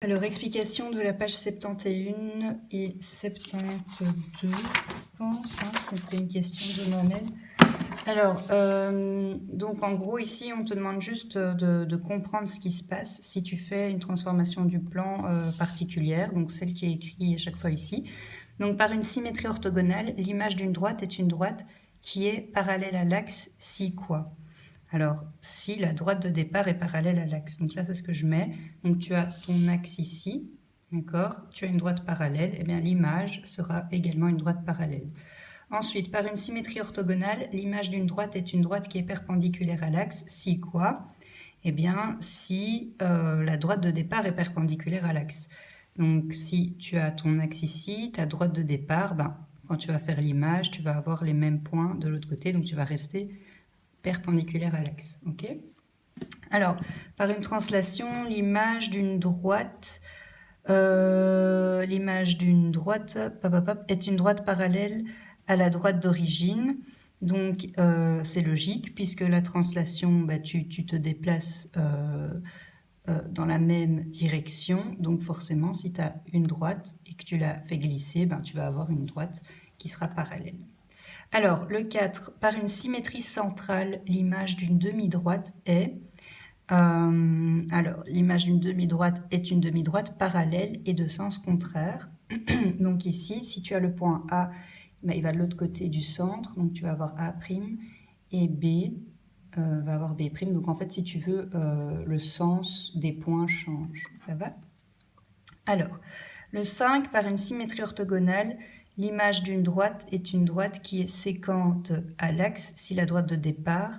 Alors, explication de la page 71 et 72, je pense, hein, c'était une question de moi-même. Alors, donc en gros, ici, on te demande juste de comprendre ce qui se passe si tu fais une transformation du plan particulière, donc celle qui est écrite à chaque fois ici. Donc, par une symétrie orthogonale, l'image d'une droite est une droite qui est parallèle à l'axe si quoi? Alors, si la droite de départ est parallèle à l'axe. Donc là, c'est ce que je mets. Donc tu as ton axe ici, d'accord? Tu as une droite parallèle. Eh bien, l'image sera également une droite parallèle. Ensuite, par une symétrie orthogonale, l'image d'une droite est une droite qui est perpendiculaire à l'axe. Si quoi? Eh bien, si la droite de départ est perpendiculaire à l'axe. Donc, si tu as ton axe ici, ta droite de départ, ben, quand tu vas faire l'image, tu vas avoir les mêmes points de l'autre côté. Donc, tu vas rester perpendiculaire à l'axe. Ok. Alors, par une translation, l'image d'une droite, est une droite parallèle à la droite d'origine. Donc, c'est logique, puisque la translation, bah, tu te déplaces dans la même direction. Donc, forcément, si tu as une droite et que tu la fais glisser, ben, tu vas avoir une droite qui sera parallèle. Alors, le 4, par une symétrie centrale, l'image d'une demi-droite est... alors, l'image d'une demi-droite est une demi-droite parallèle et de sens contraire. Donc ici, si tu as le point A, ben, il va de l'autre côté du centre, donc tu vas avoir A', et B va avoir B'. Donc en fait, si tu veux, le sens des points change. Ça va? Alors, le 5, par une symétrie orthogonale, l'image d'une droite est une droite qui est séquente à l'axe si la droite de départ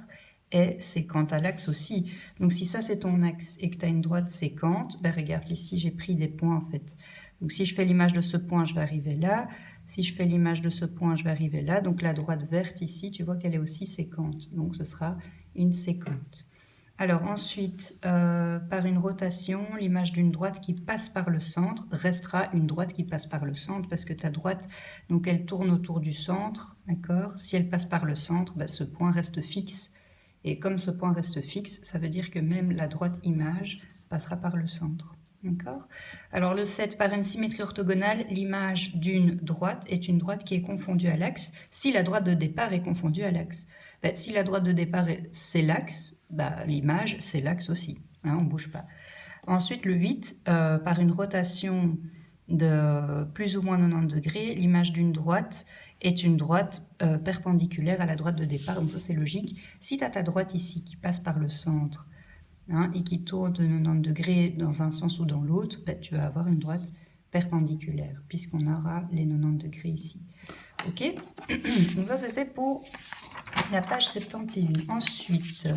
est séquente à l'axe aussi. Donc si ça c'est ton axe et que tu as une droite séquente, ben regarde ici j'ai pris des points en fait. Donc si je fais l'image de ce point, je vais arriver là. Si je fais l'image de ce point, je vais arriver là. Donc la droite verte ici, tu vois qu'elle est aussi séquente. Donc ce sera une séquente. Alors ensuite, par une rotation, l'image d'une droite qui passe par le centre restera une droite qui passe par le centre parce que ta droite, donc elle tourne autour du centre, d'accord? Si elle passe par le centre, bah, ce point reste fixe. Et comme ce point reste fixe, ça veut dire que même la droite image passera par le centre. D'accord? Alors le 7, par une symétrie orthogonale, l'image d'une droite est une droite qui est confondue à l'axe si la droite de départ est confondue à l'axe. Ben, si la droite de départ c'est l'axe, ben, l'image c'est l'axe aussi, hein, on ne bouge pas. Ensuite le 8, par une rotation de plus ou moins 90 degrés, l'image d'une droite est une droite perpendiculaire à la droite de départ, donc ça c'est logique. Si tu as ta droite ici qui passe par le centre, hein, et qui tourne de 90 degrés dans un sens ou dans l'autre, ben, tu vas avoir une droite perpendiculaire, puisqu'on aura les 90 degrés ici. Ok. Donc ça, c'était pour la page 71. Ensuite,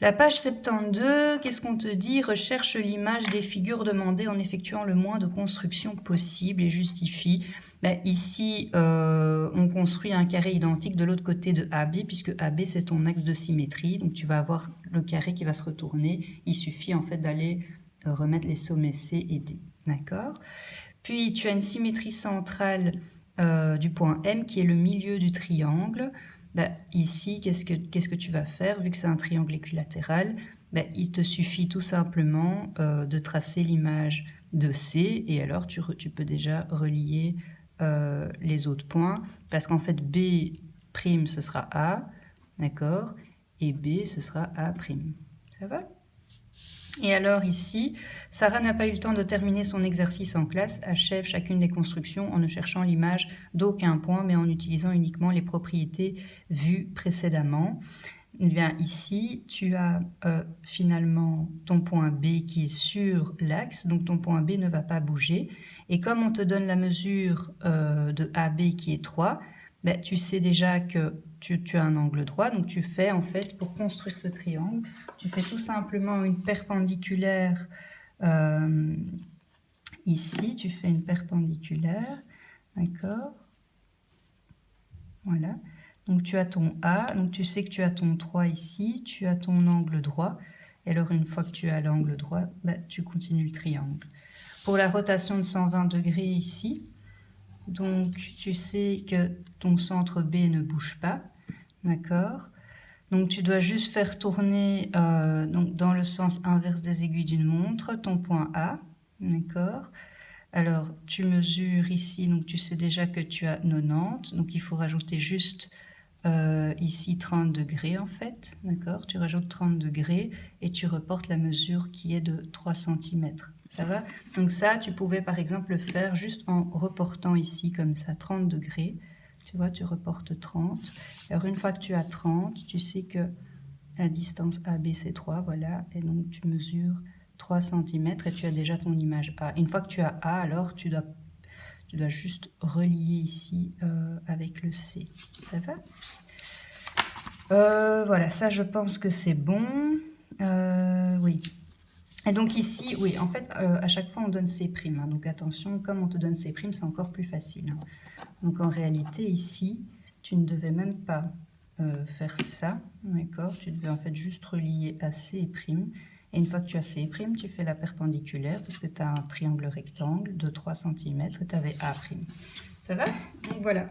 la page 72, qu'est-ce qu'on te dit? Recherche l'image des figures demandées en effectuant le moins de constructions possible et justifie. Ben, ici, on construit un carré identique de l'autre côté de AB, puisque AB, c'est ton axe de symétrie. Donc, tu vas avoir le carré qui va se retourner. Il suffit, en fait, d'aller remettre les sommets C et D. D'accord? Puis, tu as une symétrie centrale du point M, qui est le milieu du triangle. Ben, ici, qu'est-ce que tu vas faire? Vu que c'est un triangle équilatéral, ben, il te suffit tout simplement de tracer l'image de C, et alors tu peux déjà relier les autres points, parce qu'en fait B' ce sera A, d'accord, et B ce sera A'. Ça va? Et alors ici, Sarah n'a pas eu le temps de terminer son exercice en classe, achève chacune des constructions en ne cherchant l'image d'aucun point, mais en utilisant uniquement les propriétés vues précédemment. Eh bien, ici, tu as finalement ton point B qui est sur l'axe, donc ton point B ne va pas bouger. Et comme on te donne la mesure de AB qui est 3, ben, tu sais déjà que tu as un angle droit, donc tu fais en fait, pour construire ce triangle, tu fais tout simplement une perpendiculaire ici, tu fais une perpendiculaire, d'accord? Voilà. Donc tu as ton A, donc tu sais que tu as ton 3 ici, tu as ton angle droit. Et alors une fois que tu as l'angle droit, bah, tu continues le triangle. Pour la rotation de 120 degrés ici, donc tu sais que ton centre B ne bouge pas, d'accord? Donc tu dois juste faire tourner donc, dans le sens inverse des aiguilles d'une montre ton point A, D'accord? Alors, tu mesures ici, donc tu sais déjà que tu as 90, donc il faut rajouter juste ici 30 degrés en fait, d'accord? Tu rajoutes 30 degrés et tu reportes la mesure qui est de 3 cm. Ça va? Donc ça, tu pouvais par exemple le faire juste en reportant ici comme ça, 30 degrés. Tu vois, tu reportes 30. Alors une fois que tu as 30, tu sais que la distance AB c'est 3, voilà, et donc tu mesures 3 cm et tu as déjà ton image A. Une fois que tu as A, alors tu dois juste relier ici avec le C. Ça va? Voilà, ça je pense que c'est bon. Oui. Et donc ici, oui, en fait, à chaque fois on donne C', hein, donc attention, comme on te donne C', c'est encore plus facile. Hein. Donc en réalité, ici, tu ne devais même pas faire ça, d'accord? Tu devais en fait juste relier à C'. Et une fois que tu as C', tu fais la perpendiculaire, parce que tu as un triangle rectangle de 3 cm et tu avais A'. Ça va? Donc voilà.